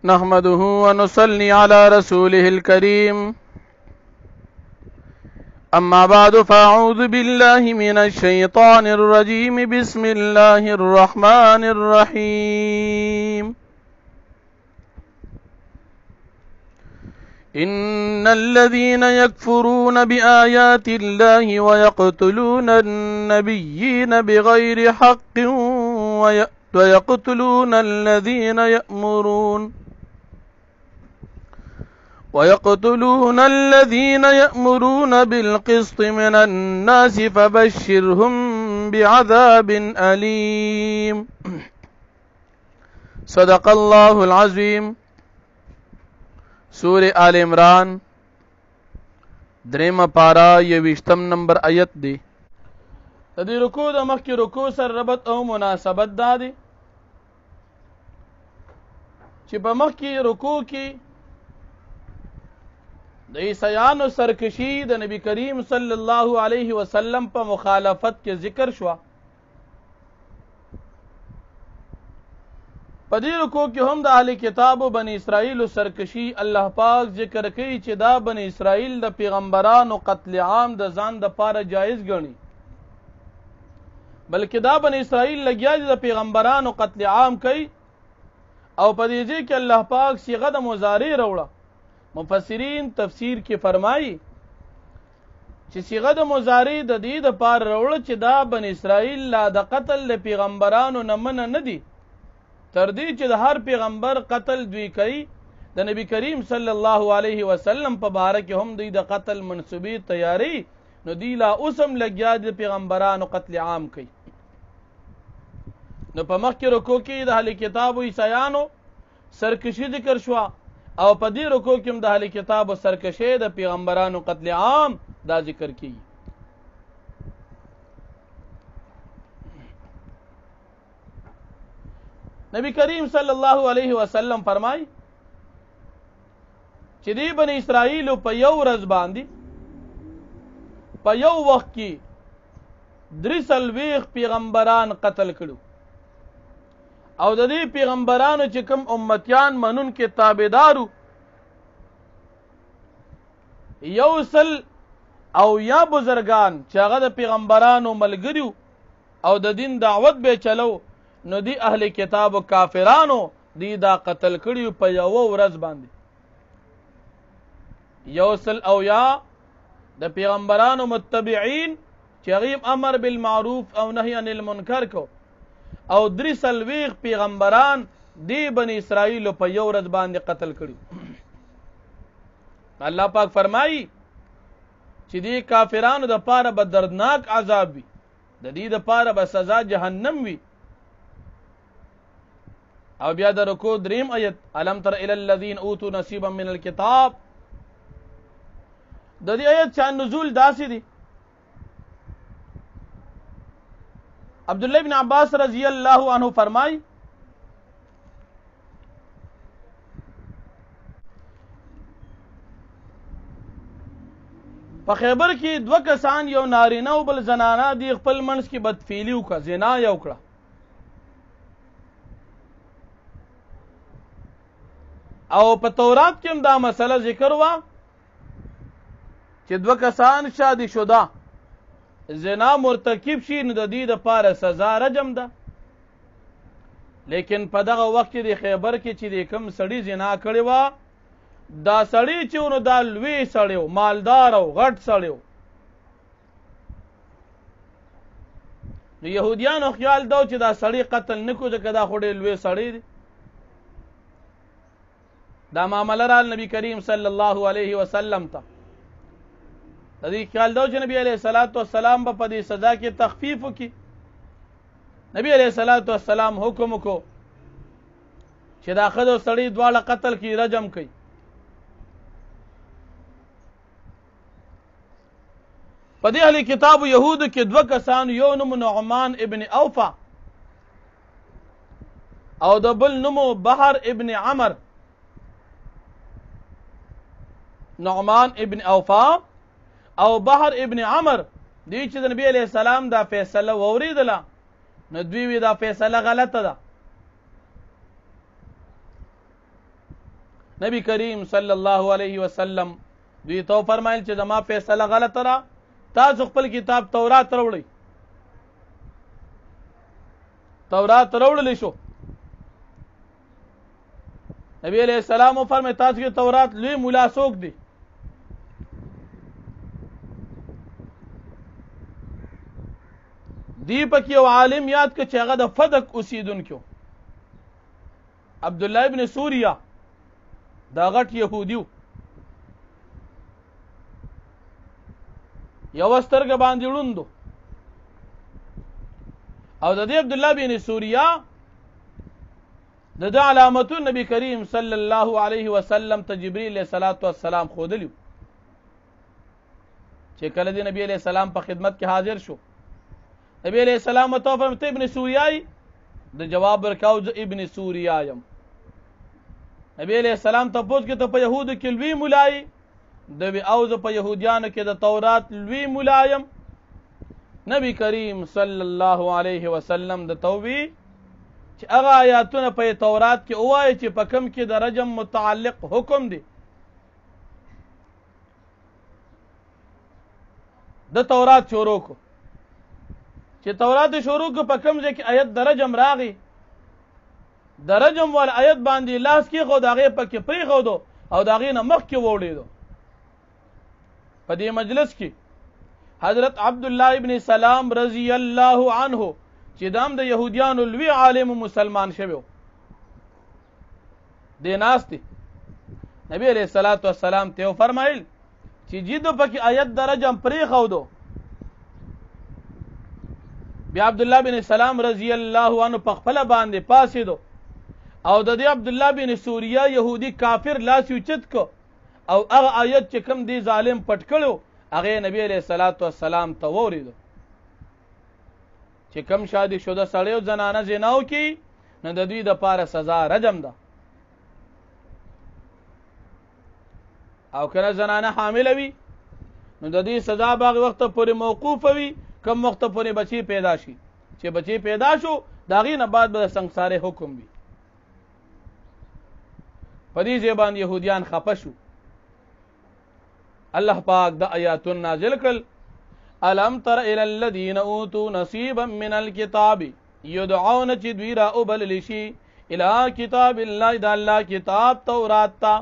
نحمده ونصلي على رسوله الكريم أما بعد فأعوذ بالله من الشيطان الرجيم بسم الله الرحمن الرحيم إن الذين يكفرون بآيات الله ويقتلون النبيين بغير حق ويقتلون الذين يأمرون بالقسط من الناس فبشرهم بعذاب أليم صدق الله العظيم. سورة آل عمران دریم پارا 21 نمبر آیت دی. د دې رکوع د مخکې رکوع سره ربط او مناسبت دا دی چې په مخکې رکوع کې د عیسیانو سرکشي د نبی کریم صلی الله علیه وسلم په مخالفت کې ذکر شوه. په دې رکوع کې هم د اهل کتاب و بنی اسرائیل سرکشي الله پاک ذکر کوي چې دا بنی اسرائیل د پیغمبرانو قتل عام د ځان د پاره جایز ګڼي، بلکې دا بنی اسرائیل لګیا دي د پیغمبرانو قتل عام کوي. او په دې ځای کې الله پاک صيغه د مضارع راوړه. مفسرین تفسیر کې فرمایي چې صيغه د مضارع د دې د پاره راوړه چې دا بنی اسرائیل لا د قتل د پیغمبرانو نه منع نه دي، تر دې چې د هر پیغمبر قتل دوی کوي. د نبی کریم صلی الله علیه وسلم په باره کې هم دوی د قتل منصوبې تیاری، نو دوی لا اوسم لګیا د پیغمبرانو قتل عام کوي. نو په مخکې رکوع کې د اهل کتابو عیسیانو سرکشي ذکر شوه، او په دې رکوع کې هم د اهل کتابو سرکشي د پیغمبرانو قتل عام دا ذکر کیږي. نبی کریم صلی الله علیه وسلم فرمای چې دی بنی اسرائیل په یو ورځ باندې په یو وخت کې 43 پیغمبران قتل کړو، او د دې پیغمبرانو چې کوم امتیان منون کې تابعدارو 100 او یا بزرگان چې هغه د پیغمبرانو ملګریو او د دین دعوت به چلو، نو دی اهل کتاب و کافرانو دی دا قتل کړیو په یو ورځ باندې. 100 او یا د پیغمبرانو متبعین چې هغه امر بالمعروف او نهی عن المنکر کو، او 43 پیغمبران دی بنی اسرائیل په یو ورځ باندې قتل کړیو. الله پاک فرمایي چې دی کافرانو د پاره به دردناک عذاب وي، د دې د پاره به سزا جهنم وي. او بیا د رکوع دریم آیت الم تر الی الذین اوتوا نصیبا من الکتاب، د دې آیت شان نزول داسې دي. عبد الله بن عباس رضی الله عنه فرمای په خیبر کې 2 کسان، یو نارینه او بل زنانه دی، خپل منځ کې بدفعلی وکړه، زنا یې وکړه. او په تورات کې هم دا مسله ذکر وا چې 2 کسان شادي شده زنا مرتکب شي، نو د دې د پاره سزا رجم ده. لیکن په دغه وخت کې د خیبر کې چې د کوم سړی زنا کړی و، دا سړی چې ونو دا لوی سړی و، مالدار او غټ سړی و، نو يهوديانو خیال دا چې دا سړی قتل نکو ځکه دا خو ډېر لوی سړی دی. دا معامله را نبی کریم صلی الله علیه وسلم ته د دې خیال دا چې نبی علیه الصلاۃ والسلام په دې سزا کې تخفیف وکړي. نبی علیه الصلاۃ والسلام حکم وکړو چې دا خدو سړی دواړه قتل کی رجم کړي. په دې اهل کتاب يهود کې 2 کسان، یو نوم نعمان ابن اوفا او د بل نوم بحر ابن عمر. نعمان ابن اوفا او بحر ابن عمر دی چې د نبی علیہ السلام دا فیصله ووریدله، نو دوی وی دا فیصله غلطه ده. نبی کریم صلی الله علیه وسلم دوی ته فرمایل چې زما فیصله غلطه را، تاسو خپل کتاب تورات راوړئ. تورات راوړل شو. نبی علیہ السلام فرمایي تاسو کې تورات لوی مولا څوک دی؟ دی پکې یو عالم یاد کړ چې هغه د فدق اوسیدونکو عبد الله ابن سوریا دا غټ يهوديو یو سترګ باندې وړوندو او د دې عبد الله بن سوریا د علامتو نبی کریم صلی الله علیه وسلم ته جبرئیل علیہ الصلوۃ والسلام خودلیو چې کله دی نبی علیہ السلام په خدمت کې حاضر شو. نبی علیہ السلام ته فرمایي ابن سوریای د جواب ورکاو ابن سوریایم. نبی علیہ السلام ته پوښتنه کې ته په يهودو کې لوی مولای د وی اوز په يهوديانو کې د تورات لوی مولایم. نبی کریم صلی الله علیه وسلم د توبې چې هغه آیاتونه په تورات کې وایي چې په کم کې د رجم متعلق حکم دی د تورات شروع کو چې تورات شروع کو په کم ځای کې آیت د رجم راغی د رجم ول آیت باندې لاس کې خو داغه پکې پری خو دو او داغه نه مخ کې وړیدو. په دې مجلس کې حضرت عبد الله ابن سلام رضی الله عنه چې دام د يهوديانو لوی عالم مسلمان شوی دی ناشتي نبی علیہ الصلوۃ والسلام ته فرمایل چې جیدو پکې آیت درجه پرې خو دو. بیا عبد الله بن سلام رضی الله عنه په خپل باندې پاسې دو او د دې عبد الله بن سوریا يهودي کافر لاس یوچت کو او هغه آیت چې کوم دی ظالم پټ کړو هغه نبی علیہ الصلوۃ والسلام ته وریدو چې کوم شادي شوه سړی او زنانه زناو کی نو د دوی د پاره سزا رجم ده او کله زنانه حامل وي نو د دې سزا باغ وخت پورې موقوف وي کم وخت پورې بچي پیدا شي چې بچي پیدا شو داغې نه بعد به سنگسار حکم وي. په دې ځبان يهوديان خپه شو. الله پاک د آیاتون نازل کړل الم تر الى الذين اوتوا نصيبا من الكتاب يدعون جدويرا وبلشي الى كتاب الله د الله کتاب تورات تا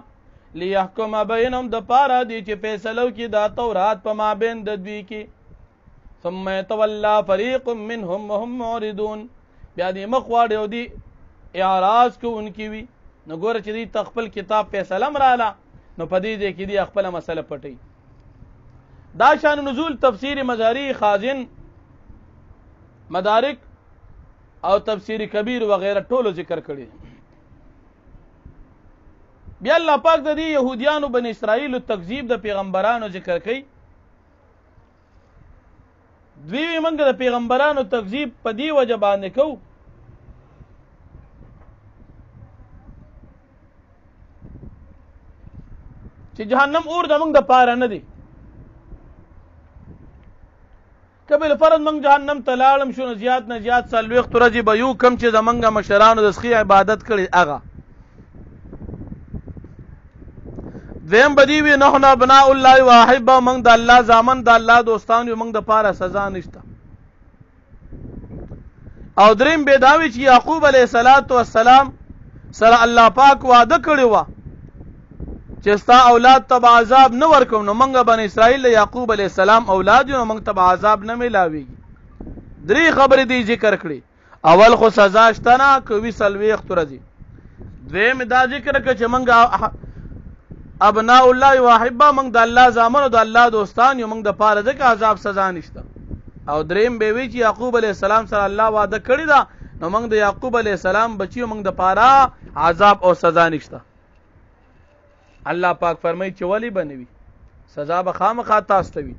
ليحكم بينهم د پارا دي چې فیصلو کې دا تورات په مابین د دوی کې ثم يتولى فريق منهم وهم معرضون بیا دې مخواړو دي اعراض کوونکی وي نو ګوره چې دې تخپل کتاب فیصله مراله نو پدې دې کې دې خپل مسله پټي. دا شان نزول تفسیر مزاری خازن مدارک او تفسیر کبیر وغیرہ ټولو ذکر کړي. بیا الله پاک د دې يهوديانو بن اسرائیل تکذیب د پیغمبرانو ذکر کوي. دوی موږ د پیغمبرانو تکذیب په دی وجه باندې کوو چې جهنم اور د موږ د پاره نه دی. کبل فرض موږ جهنم ته لاړم شو زیات نه زیات سلوخت ورځې به یو کم چې زمونږ مشرانو د سخی عبادت کړي هغه دویم بدی وی نه نه بنا الله واحب موږ د الله زامن د الله دوستان یو موږ د پاره سزا نشته. او دریم بداوی چې یعقوب علیه السلام سره الله پاک وعده کړی و چې ستا اولاد تبع عذاب نه ورکوم نو موږ بن اسرائیل یعقوب علیه السلام اولاد یو موږ تبع عذاب نه ملاويږي. درې خبرې دی ذکر کړي. اول خو سزا شته نه کوي سلويخت ورځي. دویم دا ذکر کړه چې موږ ابناء الله واحبا موږ د الله زامن او د الله دوستان یو موږ د پاره د عذاب سزا نشته. او دریم به وی چې یعقوب علیه السلام سره الله وعده کړی دا نو موږ د یعقوب علیه السلام بچیو موږ د پاره عذاب او سزا نشته. الله پاک فرمایي چې ولی بنوي سزا به خامخا تاسو ته وي.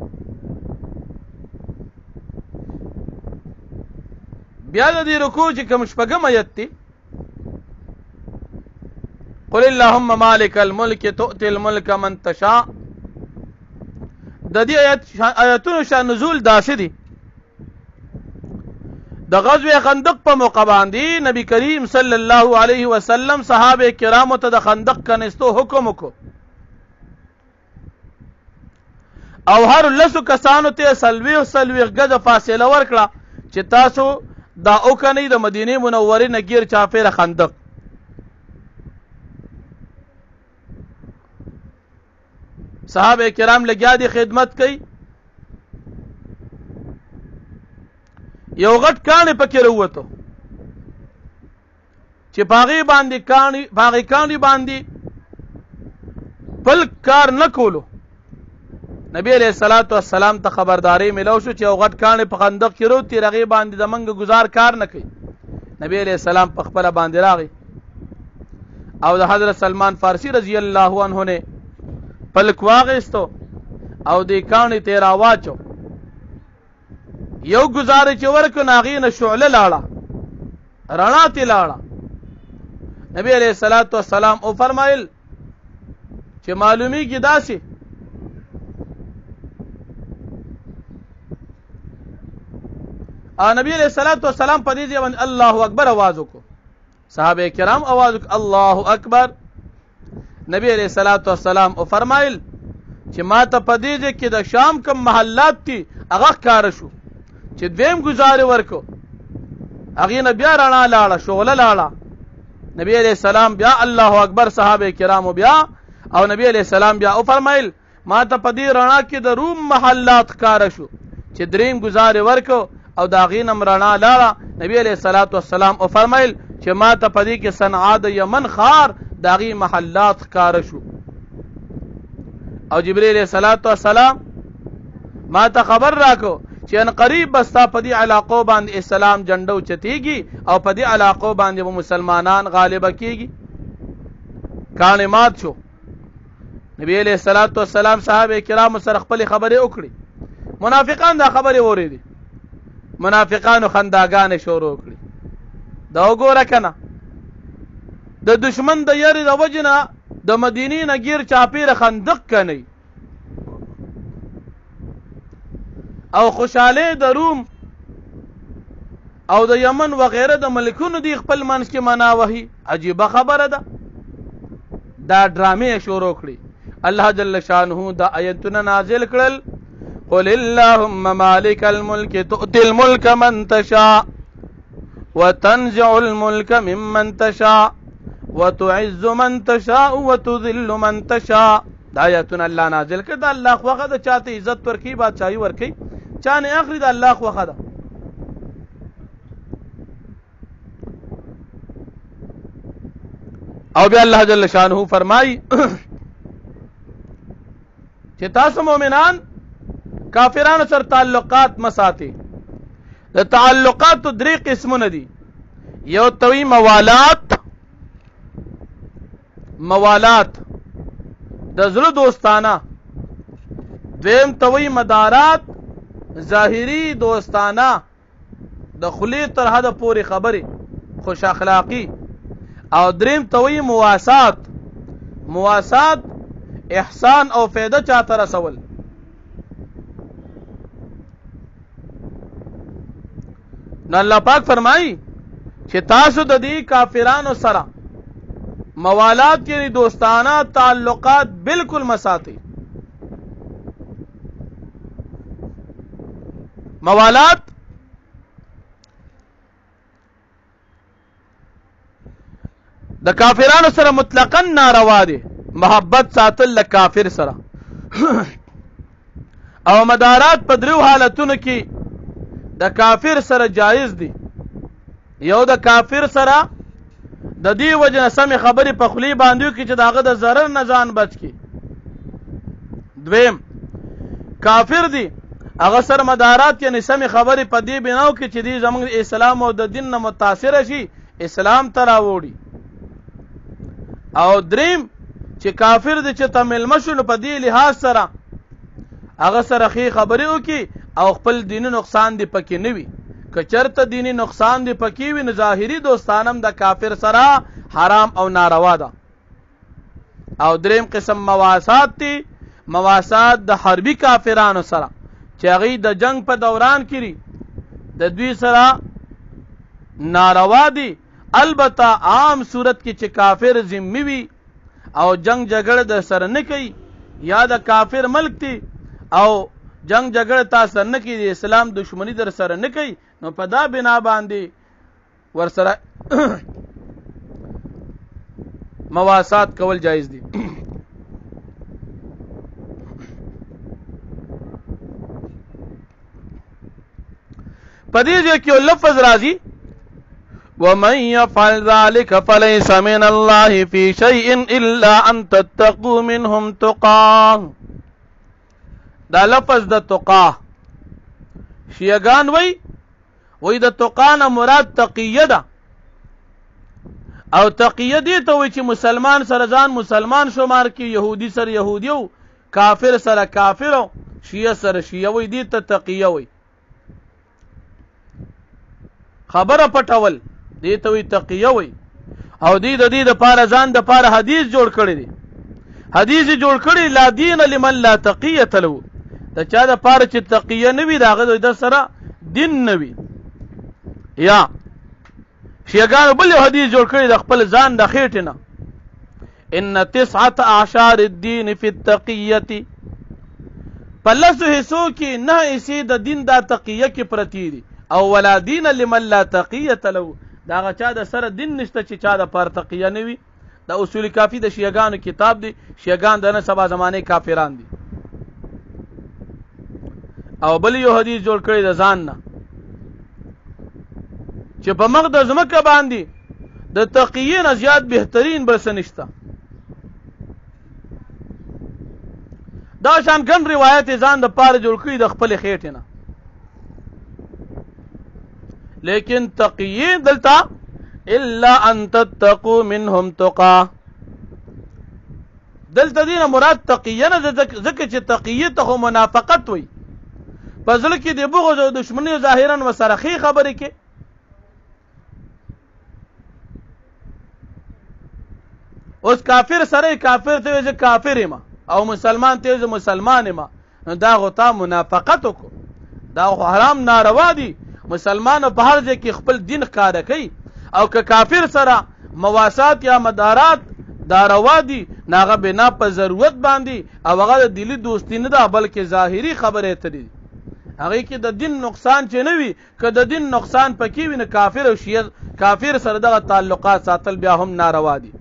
بیا د دې رکوع چې کوم شپږم آیت دی قل اللهم مالک الملک تؤتي الملك من تشاء. د دې آیتونو شان نزول داسې دي د غزوه خندق په موقع باندې نبی کریم صلی الله علیه وسلم صحابه کرامو ته د خندق کنيستو حکم وکړو او هر لسو کسانو ته سلويخ غزه فاصله ورکړه چې تاسو دا اوکنی د مدینه منورې نه غیر چاپیره خندق صحابه کرام لګیا دي خدمت کوي یو غټ کانی پکې وروته چې پاغي باندې بل کار نه کولو نبی علیہ الصلوۃ والسلام ته خبرداري ملو شو چې یو غټ کانی په خندق کې وروتي رغي باندې د منګ گزار کار نه کوي نبی علیہ السلام په خپل باندې راغی او د حضرت سلمان فارسی رضی الله عنه نه پلک واغستو او د کانی تیرا واچو یو گزاره چې ورکو ناغینه شعله لاړه رڼا تی لاړه نبی علیہ الصلوۃ والسلام او فرمایل چې معلومی کی داسي نبی علیہ الصلوۃ والسلام په دې باندې الله اکبر आवाज وکړو صحابه کرام आवाज وکړ الله اکبر نبی علیہ الصلوۃ والسلام او فرمایل چې ما ته په دې کې د شام کوم محلات دي هغه کار شو چې دویم گزاره ورکو هغه نه بیا رڼا لاړه شغله لاړه نبی علیہ السلام بیا الله اکبر صحابه کرام بیا او نبی علیہ السلام بیا او فرمایل ما ته په دې رڼا کې د روم محلات کار شو چې دریم گزاره ورکو او دا غینم رڼا لاړه نبی علیہ الصلوۃ والسلام او فرمایل چې ما ته په دې کې صنعا د یمن خار داغي محلات کار شو او جبرئیل علیہ الصلوۃ والسلام ما ته خبر راکو چې ان قریب بستا په دې علاقو باندې اسلام جنډو چتیږي او په دې علاقو باندې مسلمانان غالب کیږي کانه مات شو نبی علیہ الصلوۃ والسلام صحابه کرام سره خپل خبره وکړي منافقان دا خبره وریدي منافقانو خنداګان شروع کړي دا وګوره کنه د دشمن د یری د وجنه د مدینې نه غیر چاپیره خندق کني او خوشاله د روم او د یمن و غیره د ملکونو دی خپل منځ کې مناوهي عجیبه خبره ده دا ډرامې شروع کړي الله جل شانه دا آیتونه نازل کړل قل اللهم مالک الملك تؤتي الملك من تشاء وتنزع الملك ممن تشاء وتعز من تشاء وتذل من تشاء دا آیتونه الله نازل کړه دا الله خوغه د چاته عزت ورکی بادشاہي ورکی چانه اخري د الله خوغه ده او بیا الله جل شانه فرمای چې تاسو مؤمنان کافرانو سره تعلقات مساتي د تعلقات درې قسمونه دي یو توي موالات د زړه دوستانه دویم توي مدارات ظاهري دوستانه د خلی تر حد پورې خبري خوش اخلاقی او دریم توي مواسات احسان او فایده چاته رسول نو الله پاک فرمایي چې تاسو د دې کافرانو سره موالات یعنی دوستانه تعلقات بالکل مساتی موالات د کافرانو سره مطلقاً ناروا دي محبت ساتل ل کافر سره او مدارات په درو حالتونو کې د کافر سره جایز دي یو د کافر سره د دې وجه سم خبرې په خلی باندې کې چې داغه د ضرر نه ځان بچ کی دویم کافر دي هغه سره مدارات یعنی سم خبرې په دې بناو کې چې دې زموږ اسلام او د دین نه متاثر شي اسلام ته راوړي او دریم چې کافر دي چې تمل مشل په دې لحاظ سره هغه سره خې خبرې وکي او خپل دیني نقصان دی پکې نه وي که چرته دینی نقصان دی پکې وي نو ظاهري دوستانم د کافر سره حرام او ناروا ده او دریم قسم مواسات د حربي کافرانو سره چې هغه د جنگ په دوران کې د دوی سره ناروا دي. البته عام صورت کې چې کافر ذمي وي او جنگ جګړه د سره نه کوي یا د کافر ملک دی او جنگ جګړه تاسو نه کوي د اسلام دشمنی در سره نه کوي نو په دا بنا باندې ور سره مواسات کول جایز دي. پدې ځکه کې لفظ راځي ومن يفعل ذلك فليس من الله في شيء الا ان تتقوا منهم تقاه. دا لفظ د تقاه شیعگان وی د تقانه مراد تقیه ده او تقیه دی ته وی چې مسلمان سره ځان مسلمان شمار کی يهودي سره يهودي او کافر سره کافر او شیعه سره شیعه وی دی ته تقیه وی. خبره پټول دی ته وی تقیه وی او دی د دې د پاره ځان د پاره حدیث جوړ کړی دی. حدیث جوړ کړی لا دین لمن لا تقیه له د چا د پاره چې تقیه نه وي داغه د سره دین نه وي. یا شیعگان بل حدیث جوړ کړی د خپل ځان د خېټه نه ان 9 اعشار الدین فی التقیه پلس حصو کې نه اسی د دین د تقیه کې پرتی دي او ولا دین لمن لا تقیه له دا چا د سره دین نشته چې چا د پر تقیه نه وي. دا اصول کافی د شیعگانو کتاب دی. شیعگان د نه سبا زمانه کافران دي. او بل یو حدیث جوړ کړی د ځان نه چې په مقدس مکه باندې د تقیه نه زیات بهترین بل څه نشته. دا شان ګڼ روایت ځان د پاره جوړ کړی د خپل خېټه نه لیکن تقیه دلتا الا ان تتقوا منهم تقا. دلته دینه مراد تقیه نه ځکه چې تقیه ته منافقت وي پزله کې د بغض او دشمنی ظاهرا وسرخی خبره کې اوس کافر سره کافر ته چې کافر ما او مسلمان ته چې مسلمان ما دا غوتا منافقت کو دا حرام ناروا دي. مسلمان په هر ځای کې خپل دین ښکار کوي او که کافر سره مواسات یا مدارات دا روا دي ناغه بنا په ضرورت باندې او هغه د دلی دوستی نه ده بلکې ظاهری خبره تدي هغه کې د دین نقصان چې نه وي که د دین نقصان پکې وي نه کافر او شیعه کافر سره دغه تعلقات ساتل بیا هم ناروا دي.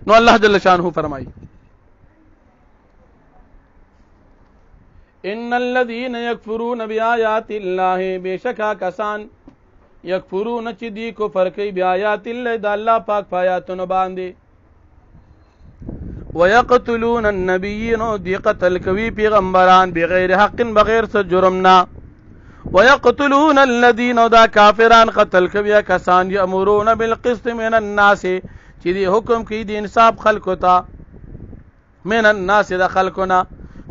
نو الله جل شانه فرمایي ان الذين يكفرون بآيات الله بشکا کسان یکفرون چې دی کفر کوي بیاات الله د الله پاک آیاتونو باندې ويقتلون النبيين دی قتل کوي پیغمبران بغیر حق بغیر څه جرم نه ويقتلون الذين دا کافران قتل کوي کسان یامرون بالقسط من الناس چې دی حکم کوي د انصاف خلقو ته من الناس د خلقنا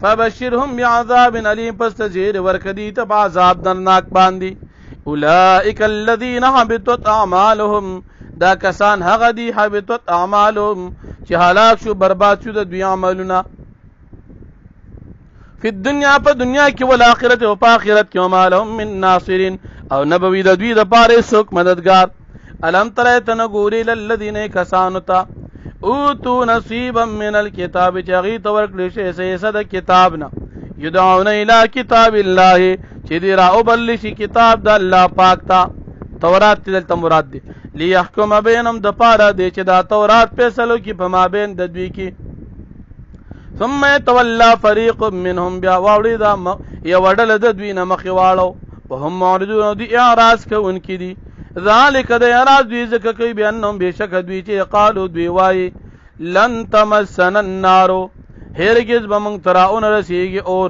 فبشرهم بعذاب الیم پس تزیر ورکدی ته عذاب درناک باندې. اولئک الذین حبطت اعمالهم دا کسان هغه دی حبطت اعمالهم چې هلاک شو برباد شو د دوی عملونه فی الدنیا په دنیا کې ول آخرت او په آخرت کې مالهم من ناصرین او نبوی د دوی د پاره څوک مددگار. الم تر تنغوری للذین کسانو تا اوتو نصیبا من الكتاب چغی تور کړي شي سه د کتاب نه یدعون الی کتاب الله چې دی را او بل شي کتاب د الله پاک تا تورات دلته مراد دی لیحکم بینهم د پاره دی چې دا تورات فیصلو کې په مابین د دوی کې ثم يتولى فريق منهم بیا واوړي دا یو وړل د دوی نه مخې واړو وهم معرضون دی اعراض کوونکې دي ذالک د اعراض دوی ځکه کوي بیانهم بشک دوی چې قالو دوی وایي لن تمسنا النار هرگز به موږ تراون رسیږي اور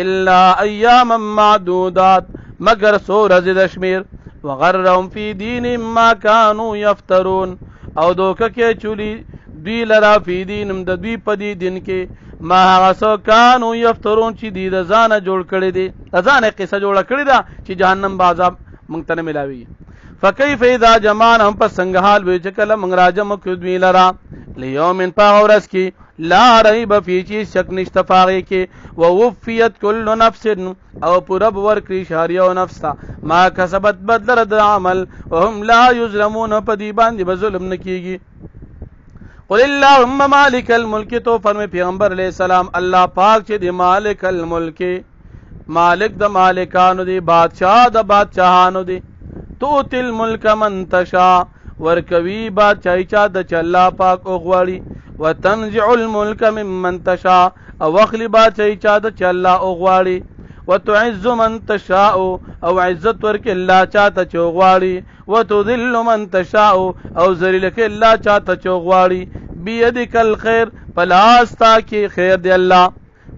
الا ایاما معدودات مگر څو ورځې د شمیر وغرهم فی دین ما كانوا یفترون او دوکه کې چولی دوی لرا فی دینم د دوی په دې دین کې ما هغه څه کانو یفترون چې دی د ځانه جوړ کړی دی د ځانه قصه جوړه کړی ده چې جهنم به عذاب موږ ته نه ملاوي. فکیف اذا جمعناهم پس څنګه حال وي چې کله موږ راجم کړو دوی لرا لیوم پاورس کی لا ریب فی چی شک نشته فاغی کی ووفیت کل نفس او پورا ورکړي شاریو نفس تا ما کسبت بدل د عمل وهم لا یظلمون پدی باندې به ظلم نکیږي قل اللهم مالک الملک تو فرمای پیغمبر علیہ السلام الله پاک چې دی مالک الملک مالک د مالکانو دی بادشاہ د بادشاہانو دی تو تل ملک من تشا ورکوی بادشاہی چا د الله پاک او غواړي وتنزع الملك ممن تشاء او اخلی بادشاہی چا د الله او غواړي وتعز من تشاء او عزت ورک الله چاته چوغواړي وتذل من تشاء او ذلیلک الله چاته چوغواړي بيدک الخير پلاستا کی خیر دی الله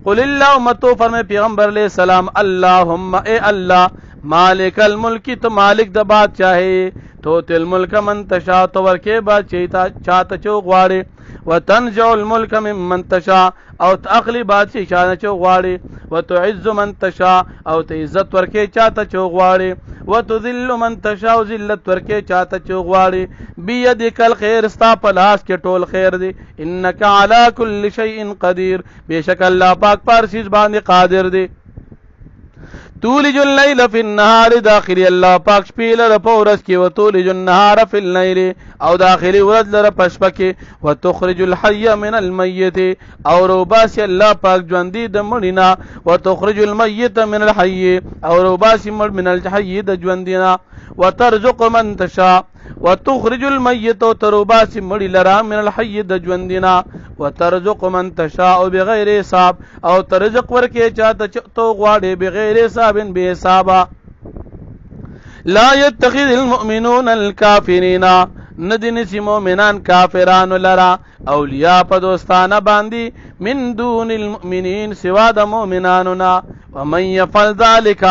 قل اللهم تو فرمای پیغمبر علیہ السلام اللهم اے الله مالک الملک تو مالک د بادشاہی تو تل ملک من تشاء تو ورکه بادشاہی چاته چوغواړي وتنزع الملك ممن تشاء او تاخلی بادشاہی چاته چوغواړي وتعز من تشاء او عزت ورکه چاته چوغواړي وتذل من تشاء ذلت ورکه چاته چوغواړي بيدک الخير استا پلاس کې ټول خیر دی انك على كل شيء قدير بیشک الله پاک پر چیز باندې قادر دی تولج الليل في النهار داخلي الله پاک شپې لره پورس کې وتولج النهار في الليل او داخلي ورځ لره پشپه کې وتخرج الحي من الميت او روباس الله پاک ژوندۍ د مړینا وتخرج الميت من الحي او روباس مړ من الحي د ژوندینا وترزق من تشاء وتخرج الميت وتروباس مړی لرا من الحي د ژوندینا وترزق من تشاء بغیر حساب او ترزق ورکه چاته تو غواړي بغیر حساب به حسابا لا يتخذ المؤمنون الكافرين ندنسی مؤمنان کافرانو لرا اولیاء په دوستانه باندې من دون المؤمنین سوا د مؤمنانو نا ومن يفعل ذلك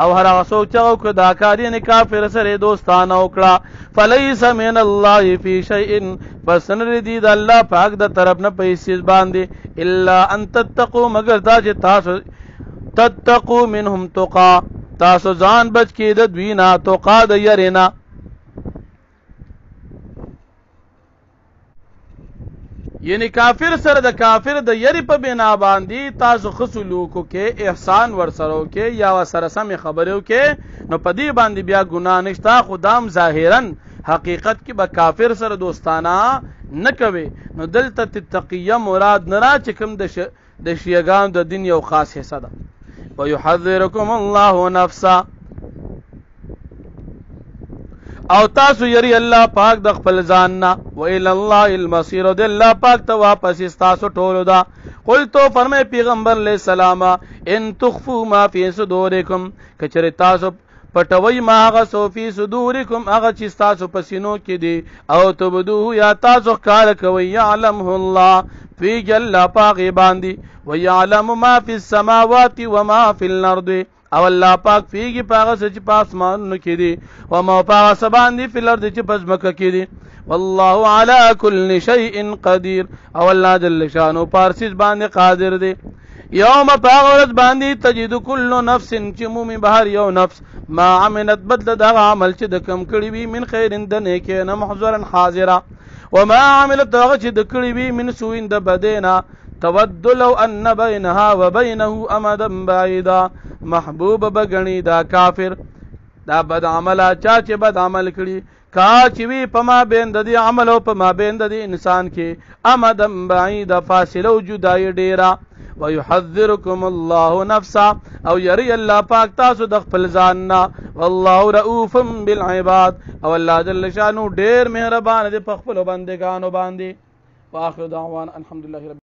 او هر څوک چې دا کار یې کافر سره دوستانه وکړه فليس من الله في شيء فسنردي د الله پاک د طرف نه پیسې باندې الا ان تتقوا مگر دا چې تاسو تتقوا منهم تقا تاسو ځان بچ کې د دوی نه تقا د يرینا یعنی کافر سره د کافر د یری په بنا باندې تاسو خصلوکو کې احسان ورسره کې یا سره سم خبرو کې نو پدی باندې بیا ګناه نشتا خدام ظاهرا حقیقت کې به کافر سره دوستانه نه کوي نو دلته تقیه مراد نه را چې کوم د شیعاګانو د دین یو خاص حصہ ده ويحذركم الله نفسا او تاسو یری الله پاک د خپل ځان نه و الى الله المصير د الله پاک ته واپس تاسو ټول دا قلت فرمای پیغمبر علیہ السلام ان تخفوا ما في صدوركم کچره تاسو پټوي ما هغه سو فی صدورکم هغه چې تاسو پسینو کې دي او تبدوه یا تاسو کار کوي يعلمه الله فی جل پاک باندې ويعلم ما في السماوات وما في الارض او الله پاک فیږي پاغه چې پاسمانونو کې دي او ما پاغه سبان دي په لرد چې پزمکه کې دي والله على كل شيء قدير او الله جل شانو پارسیز باندې قادر دي یوم پاغورت باندې تجد كل نفس چې مومي بهر یو نفس ما عملت بدل دا عمل چې د کم کړي وي من خیر د نیکه نه محضرا حاضرا وما عملت دا چې د کړي وي من سوء د بدینا تود لو ان بينها وبينه امدا بعيدا محبوب بغنی دا کافر دا بد عمل چا چې بد عمل کړي کا چې وی پما بین د دې عمل او پما بین د دې انسان کې امدا بعيدا فاصله جدای ډیرا ويحذركم الله نفسا او يري الله پاک تاسو د خپل ځان نه والله رؤوف بالعباد او الله جل شانو ډیر مهربان دي په خپل بندگانو باندې واخر دعوان الحمدلله